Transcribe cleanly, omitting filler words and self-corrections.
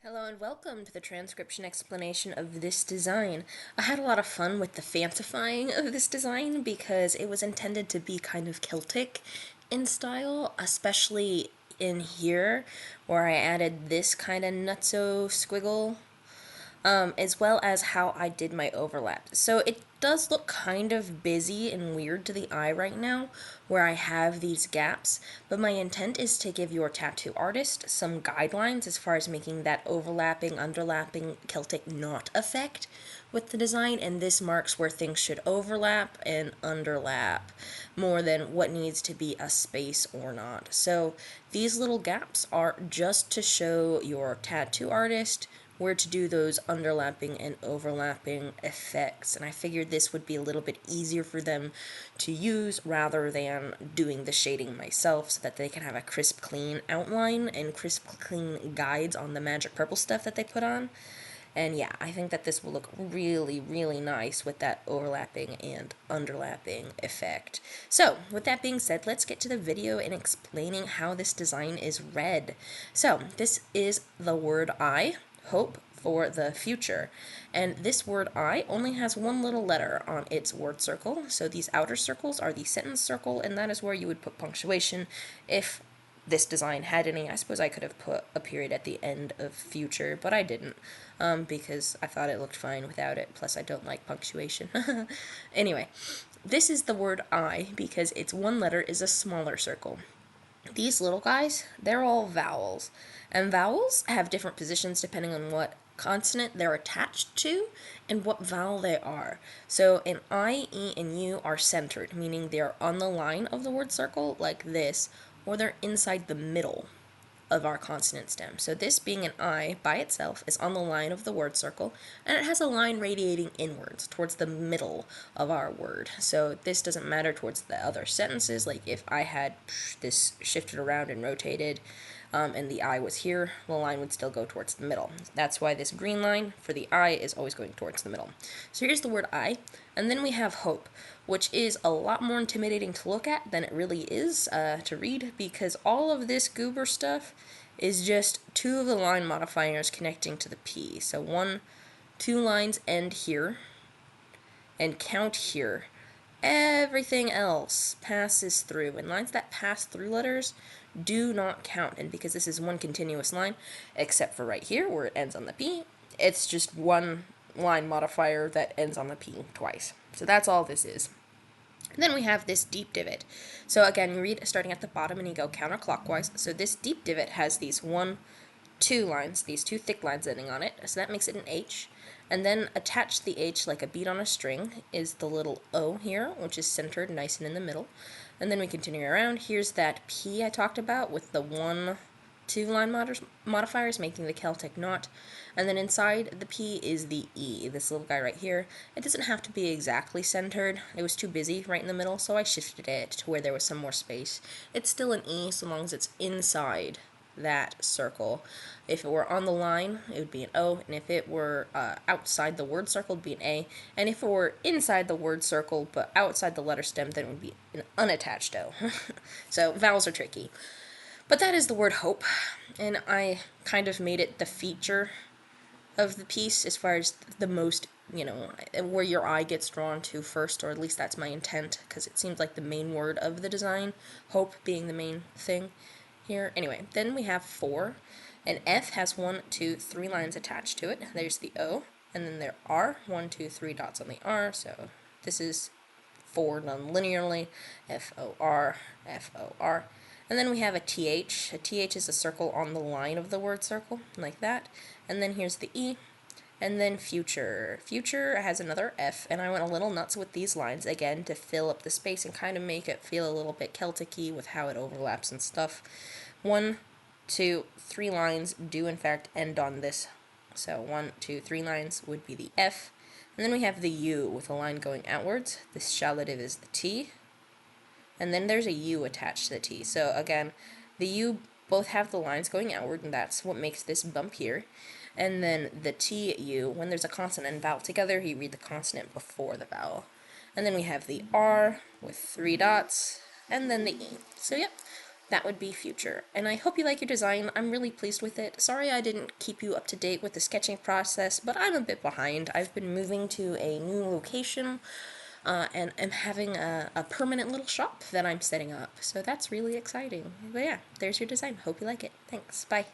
Hello and welcome to the transcription explanation of this design. I had a lot of fun with the fancifying of this design because it was intended to be kind of Celtic in style, especially in here where I added this kind of nutso squiggle as well as how I did my overlap. So it does look kind of busy and weird to the eye right now, where I have these gaps, but my intent is to give your tattoo artist some guidelines as far as making that overlapping, underlapping Celtic knot effect with the design, and this marks where things should overlap and underlap more than what needs to be a space or not. So these little gaps are just to show your tattoo artist where to do those underlapping and overlapping effects, and I figured this would be a little bit easier for them to use rather than doing the shading myself, so that they can have a crisp clean outline and crisp clean guides on the magic purple stuff that they put on. And yeah, I think that this will look really, really nice with that overlapping and underlapping effect. So, with that being said, let's get to the video and explaining how this design is read. So, this is the word I, hope, for the future. And this word I only has one little letter on its word circle. So these outer circles are the sentence circle, and that is where you would put punctuation if this design had any. I suppose I could have put a period at the end of future, but I didn't, because I thought it looked fine without it. Plus, I don't like punctuation. Anyway, this is the word I because its one letter is a smaller circle. These little guys, they're all vowels. And vowels have different positions depending on what consonant they're attached to and what vowel they are. So an I, E, and U are centered, meaning they're on the line of the word circle, like this, or they're inside the middle of our consonant stem. So this being an I by itself is on the line of the word circle, and it has a line radiating inwards towards the middle of our word. So this doesn't matter towards the other sentences, like if I had this shifted around and rotated, and the I was here, the line would still go towards the middle. That's why this green line for the I is always going towards the middle. So here's the word I, and then we have hope, which is a lot more intimidating to look at than it really is to read, because all of this goober stuff is just two of the line modifiers connecting to the P. So two lines end here and count here. Everything else passes through, and lines that pass through letters do not count. And because this is one continuous line, except for right here where it ends on the P, it's just one line modifier that ends on the P twice. So that's all this is. And then we have this deep divot. So again, you read starting at the bottom and you go counterclockwise. So this deep divot has these two lines, these two thick lines ending on it. So that makes it an H. And then attached to the H like a bead on a string is the little O here, which is centered nice and in the middle. And then we continue around. Here's that P I talked about with the two line modifiers making the Celtic knot. And then inside the P is the E, this little guy right here. It doesn't have to be exactly centered. It was too busy right in the middle, so I shifted it to where there was some more space. It's still an E so long as it's inside that circle. If it were on the line, it would be an O, and if it were outside the word circle, it would be an A, and if it were inside the word circle but outside the letter stem, then it would be an unattached O. So vowels are tricky. But that is the word hope, and I kind of made it the feature of the piece as far as the most, where your eye gets drawn to first, or at least that's my intent, because it seems like the main word of the design, hope being the main thing here. Anyway, then we have 4, and F has 1, 2, 3 lines attached to it. There's the O, and then there are 1, 2, 3 dots on the R, so this is 4 done linearly, F-O-R, F-O-R. And then we have a TH. A TH is a circle on the line of the word circle, like that. And then here's the E. And then future. Future has another F, and I went a little nuts with these lines, again, to fill up the space and kind of make it feel a little bit Celtic-y with how it overlaps and stuff. 1, 2, 3 lines do, in fact, end on this. So 1, 2, 3 lines would be the F. And then we have the U with a line going outwards. This shalative is the T. And then there's a U attached to the T. So again, the U both have the lines going outward, and that's what makes this bump here. And then the TU, when there's a consonant and vowel together, you read the consonant before the vowel. And then we have the R with 3 dots, and then the E. So yep, That would be future. And I hope you like your design. I'm really pleased with it. Sorry I didn't keep you up to date with the sketching process, but I'm a bit behind. I've been moving to a new location, and am having a permanent little shop that I'm setting up. So that's really exciting. But yeah, there's your design. Hope you like it. Thanks. Bye.